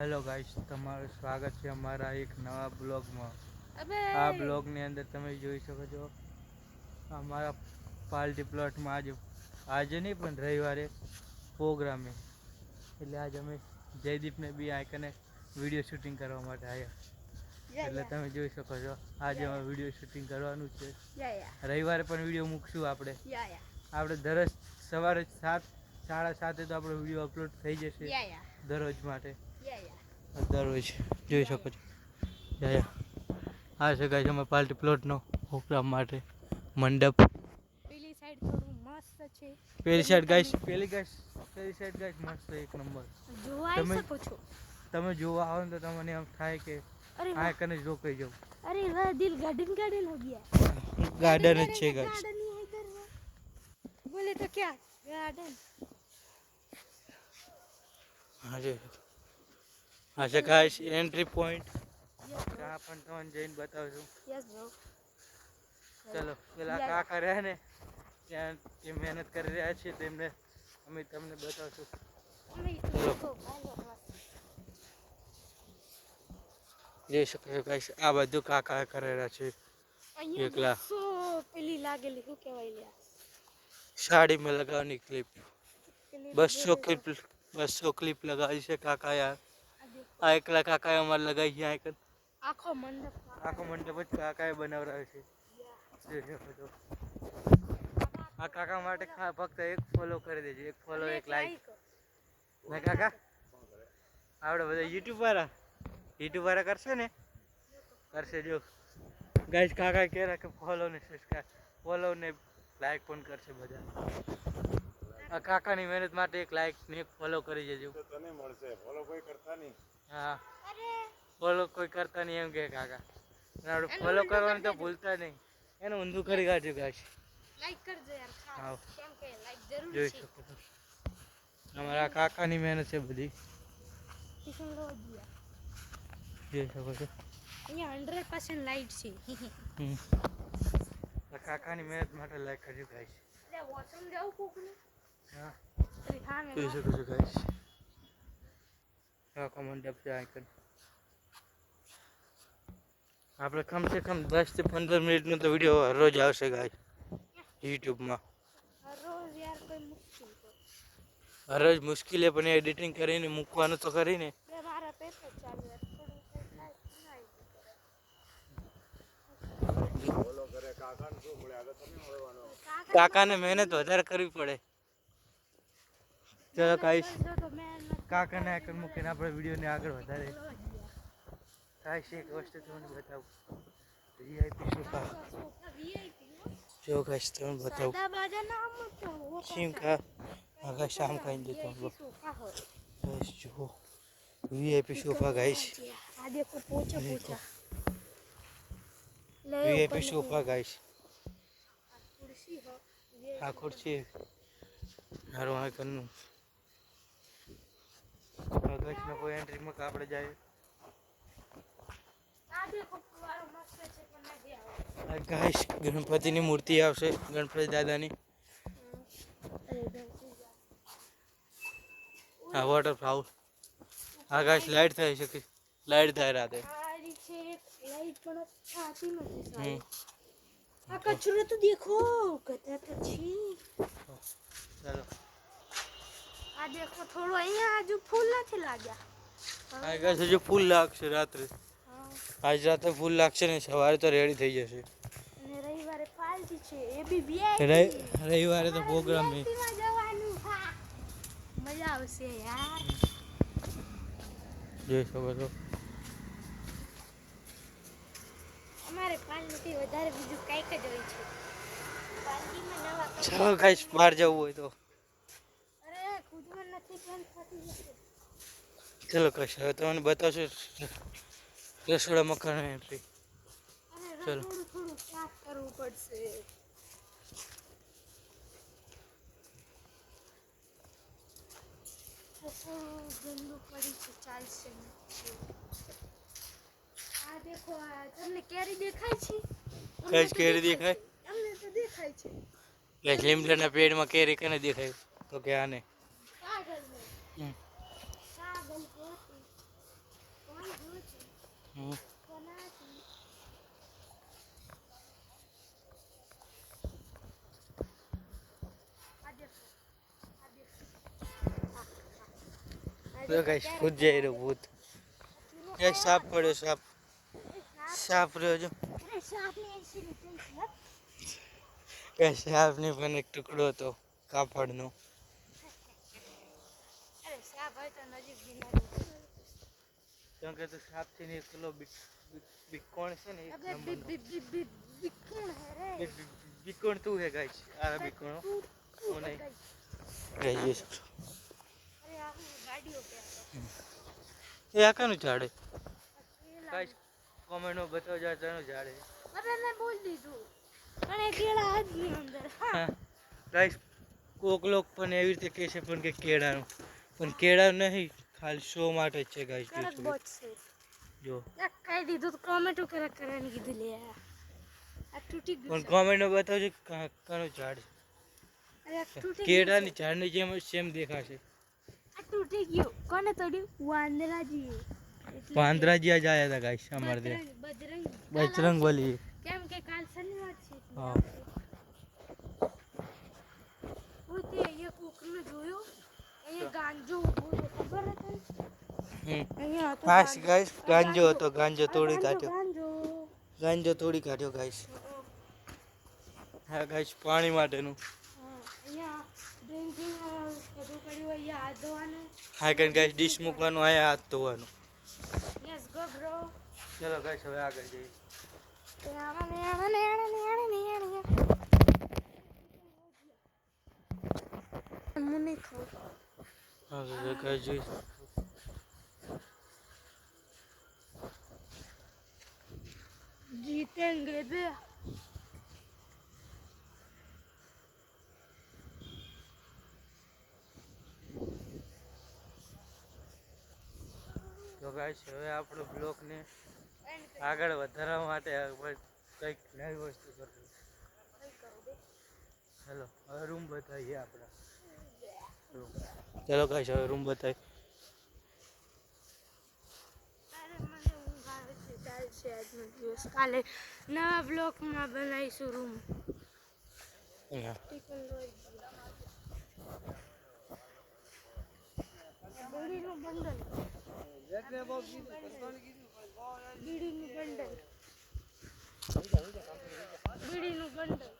Hello guys, તમારું સ્વાગત છે અમારા એક નવા બ્લોગમાં. આ બ્લોગની અંદર તમે જોઈ શકો છો અમારા પાર્ટી પ્લોટમાં આજે નહીં પણ રવિવારે પ્રોગ્રામે, એટલે આજે અમે જયદીપને બી આઈકને વિડીયો શૂટિંગ કરવા માટે આવ્યા. એટલે તમે જોઈ શકો છો આજે અમે વિડીયો શૂટિંગ કરવાનું છે. રવિવારે પણ વિડીયો મૂકશું આપણે દરરોજ સવારે 7:30 તો આપણો વિડીયો અપલોડ થઈ જશે દરરોજ માટે. દરરોજ જોઈ શકો છો. આ છે ગાઈસ અમે પાર્ટી પ્લોટનો પ્રોગ્રામ માટે મંડપ. પેલી સાઈડ થોડું મસ્ત છે. પેલી સાઈડ ગાઈસ મસ્ત એક નંબર. જોઈ શકો છો. તમે જોવા આવો ને તો તમને એમ થાય કે આ કને જ રોકાઈ જાવ. અરે વાહ, દિલ ગાર્ડન હો ગયા. ગાર્ડન જ છે ગાઈસ. બોલે તો ક્યાં ગાર્ડન. હા છે ગાઈસ એન્ટ્રી પોઈન્ટ. ત્યાં પણ તમને જઈને બતાવશું. ચલો પેલા કાકા રહ્યા ને ત્યાં એ મહેનત કરી રહ્યા છે તેમને અમે તમને બતાવશું. જોઈ શકો છો ગાઈસ, આ બધું કાકા કરી રહ્યા છે એકલા. પેલી લાગેલી શું કહેવાય લ્યા, સાડીમાં લગાવવાની ક્લિપ. 200 ક્લિપ લગાવી છે કાકા યાર. આ એકલા કાકાએ અમારે લગાવી છે આઈકન. આખો મંડપ જ કાકાએ બનાવરાયો છે. આ કાકા માટે ફક્ત એક ફોલો કરી દેજો, એક ફોલો એક લાઈક. ને કાકા આપણે બધા યુટ્યુબ વાળા કરશે ને, કરશે જો ગાઈસ. કાકા કહે કે ફોલો ને સબસ્ક્રાઇબ, ફોલો ને લાઈક પણ કરશે બધા. આ કાકાની મહેનત માટે એક લાઈક ને એક ફોલો કરી દેજો. તને મળશે, ફોલો કોઈ કરતા નહીં. હા, ફોલો કોઈ કરતા નહીં એમ કે કાકા. આપણે ફોલો કરવાનું તો ભૂલતા નહીં. એને ઊંધું કરી કાઢ્યું ગાઈસ. લાઈક કરજો યાર ખાસ, કેમ કે લાઈક જરૂરી જોઈ છે. શકો છો અમારા કાકાની મહેનત છે બધી. જોઈ શકો છો અહીંયા 100% લાઈટ છે. કાકાની મહેનત માટે લાઈક કરજો ગાઈસ. વોશરૂમ જાવ કોકને. હા, હા જોઈ શકો છો ગાઈસ. કાકા મંડપ છે આઈકન. આપણે કમસે કમ 10 થી 15 મિનિટનો તો વિડીયો રોજ આવશે ગાઈસ યુટ્યુબમાં. રોજ યાર કોઈ મુશ્કેલ રોજ મુશ્કેલ છે પણ એડિટિંગ કરીને મૂકવાનું તો કરીને. મારા પેપર ચાલુ યાર, થોડું ફોલો કરે કાકાને શું મળે, આગળ તમે મળવાનો. કાકાને મહેનત વધારે કરવી પડે. ચલો ગાઈસ, કાકાને આઈકન મૂકીને આપણે વિડીયોને આગળ વધારે. ગાઈસ એક વસ્તુ તમને બતાવું, વીઆઈપી સોફા. જો ગાઈસ તમને બતાવું સીમ કા આગળ શામ કાઈ દેતા હો ગાઈસ. જો વીઆઈપી સોફા ગાઈસ. આ દેખો પોચા વીઆઈપી સોફા ગાઈસ. कुर्सी हो, આ ખુરશી હારો આઈકનનું. ગાઈસમાં કોઈ એન્ટ્રી માં આપણે જાય. આ દેખો ફુવારો મસ્ત છે પણ નથી આવે. ગાઈસ ગણપતિની મૂર્તિ આવશે, ગણપતિ દાદાની. આ વોટરફોલ. આ ગાઈસ લાઈટ થાય છે, લાઈટ થાય રાતે. સારી છે લાઈટ પણ આતી નથી સારી. આ કચરો તો દેખો ગધા તો છે. ચાલો આ દેખો થોડો અહીંયા આજુ ફૂલ નથી લાગ્યા. આ ગાઈસ હજુ ફૂલ લાગશે રાત્રે. આજ રાતે ફૂલ લાગશે ને સવારે તો રેડી થઈ જશે. અને રવિવારે પાર્ટી છે, એ બી વીઆઈપી. રવિવારે તો પ્રોગ્રામ છે. જવાનું મજા આવશે યાર. જોઈ શકો છો અમારે પાર્ટી વધારે બીજું કંઈક જ હોય છે. પાર્ટીમાં નવા ચાલો ગાઈસ બહાર જવું હોય તો. અરે ખુદમાં નથી બંધ થતી જશે. ચલો કશ હવે તમને બતાવશો રસોડા મકાન એન્ટ્રી. ચલો થોડું સાફ કરવું પડશે. ગંદુ પડી છે, ચાલશે નહીં. આ દેખો તમને કેરી દેખાય છે? કઈ કેરી દેખાય? અમને તો દેખાય છે. ગાઈસ લીમડાના પેડમાં કેરી કને દેખાય તો કે આને. કાગળ ને. કાગળ તો ગાઈસ ભૂત જઈ રહ્યો ભૂત એક સાપ પડ્યો સાપ સાપ રહ્યો જો અરે સાપની એસી નીકળી છે કે સાપની પણ એક ટુકડો હતો કાપડનો અરે સાપ હોય તો નજીક બિલાડી કેમ કે તો સાપથી ને એકલો બીકોણ છે ને એક અબે નંબરનો બીકોણ હે રે બીકોણ તું હે ગાઈસ આ બીકોણો હું નહીં ગઈ છું અરે આ ગાડીઓ કે એ આ કાનું ઝાડ હે ગાઈસ કોમેન્ટમાં બતાવજો આ તાનું ઝાડ હે અરે મેં બોલ દીધું પણ એ કેળા જ ની અંદર હા ગાઈસ કોક લોક પણ એવી રીતે કહે છે પણ કે કેળાનું પણ કેળા નહીં ખાલી શો માટે જ છે ગાઈસ કરક બોટ છે જો એક કહી દીધું તો કોમેન્ટ કરક કરવાની કીધું લે આ તૂટી પણ ગયું કોમેન્ટમાં બતાવજો કાનું ઝાડ અરે આ તૂટી કેળાની ઝાડની જેમ સેમ દેખાશે આ તૂટી ગયું કોને તોડ્યું વાંદરાજી પાંદરાજી આજ આયા હતા ગાઈસ અમારે ત્યાં બજરંગ બલી કેમ કે કાલ શનિવાર છે હા હું તે અહીંયા કોકને જોયો અહીંયા ગાંજો ઊભો હતો ખબર હતી અહીંયા હતો હા ગાઈસ ગાંજો હતો ગાંજો તોડી કાઢ્યો ગાંજો તોડી કાઢ્યો ગાઈસ હા ગાઈસ પાણી માટેનું અહીંયા ડ્રિંકિંગ બધું કર્યું અહીંયા હાથ ધોવાનું હા કે ગાઈસ ડીશ મૂકવાનું આયા હાથ ધોવાનું યસ ગો બ્રો ચલો ગાઈસ હવે આગળ જઈએ મને ખાવ હા ગાઈસ જોઈ जीतेंगे बे તો ગાઈસ હવે આપણો બ્લોગને આગળ વધારવા માટે કંઈક નવી વસ્તુ કરવી ચલો હવે રૂમ બતાવીએ આપણા રૂમ ચલો ગાઈસ હવે રૂમ બતાવી કાલે નવા બ્લોકમાં બનાવીશું રૂમ બીડીનું બંડલ બીડીનું બંડલ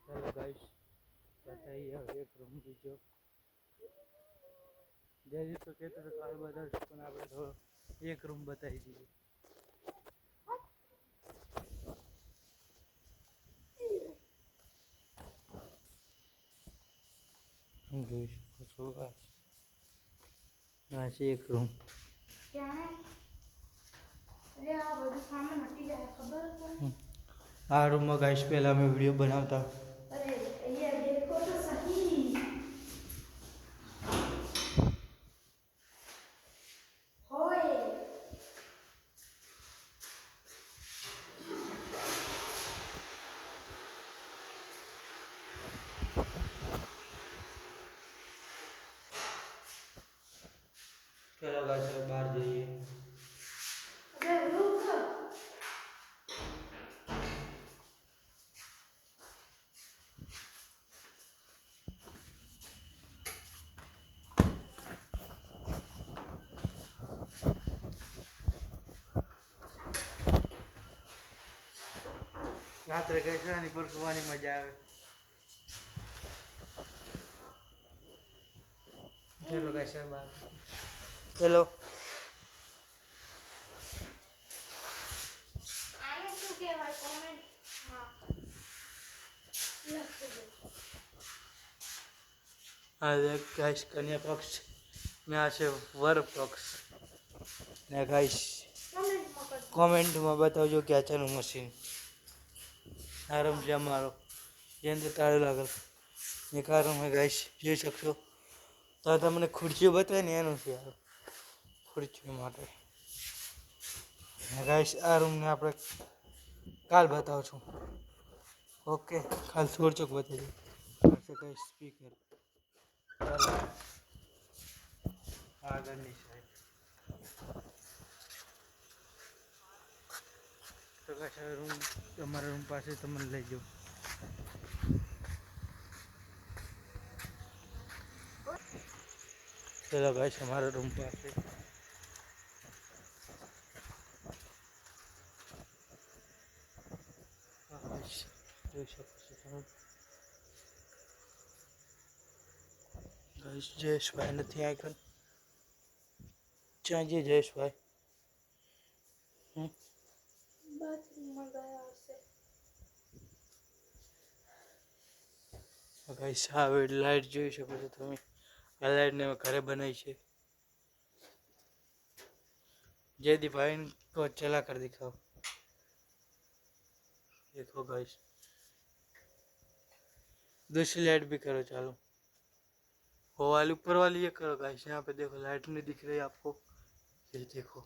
ચલો ગાઈસ બતાવીએ હવે એક રૂમ બીજો જય તો કહેતો તો કાલ બધા પણ આપણે થોડો એક રૂમ બતાવી દઈએ જોઈ શકો છો આ છે એક રૂમ આ રૂમમાં ગાઈસ પહેલા અમે વિડીયો બનાવતા चलो गाइस बाहर जाइए રાત્રે કઈ શાની પર સુવાની મજા આવે ચલો ગાઈસ બાર ચલો આને શું કહેવાય કોમેન્ટ હા આ ગાઈસ કન્યા પક્ષ ને આ છે વર પક્ષ ને ગાઈસ કોમેન્ટમાં બતાવજો કે આ ચાનું મશીન આરામ છે અમારો જેની અંદર તાળું લાગેલ એ કારણ મેં ગાઈસ જોઈ શકશો તો તમને ખુરશીઓ બતાવે ને એનું છે આ ખુરશીઓ માટે ગાઈસ આ રૂમને આપણે કાલ બતાવું છું ઓકે કાલ છોડચોક બતાવી દે ગાઈસ સ્પીકર આગળની સાઈડ તો ગાઈસ રૂમ તમારા રૂમ પાસે તમને લઈ જાઉં चलो गाइस हमारा रूम પાસે જોઈ શકો છો તમે ગાઈસ જયેશભાઈ નથી આગળ ક્યાં છે જયેશભાઈ બાથરૂમમાં ગયા હશે. ગાઈસ આ લાઈટ જોઈ શકો છો તમે આ લાઈટ ને ઘરે બનાવી છે जयदीप भाई को चला कर दिखाओ देखो गाइस दूसरी लाइट भी करो चालू वो वाली ऊपर वाली ये करो गाइस यहाँ पे देखो लाइट नहीं दिख रही आपको ये देखो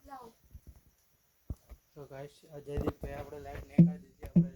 લાવ तो गाइस जयदीप भाई આપણે લાઈટ નહીં કરી દીધી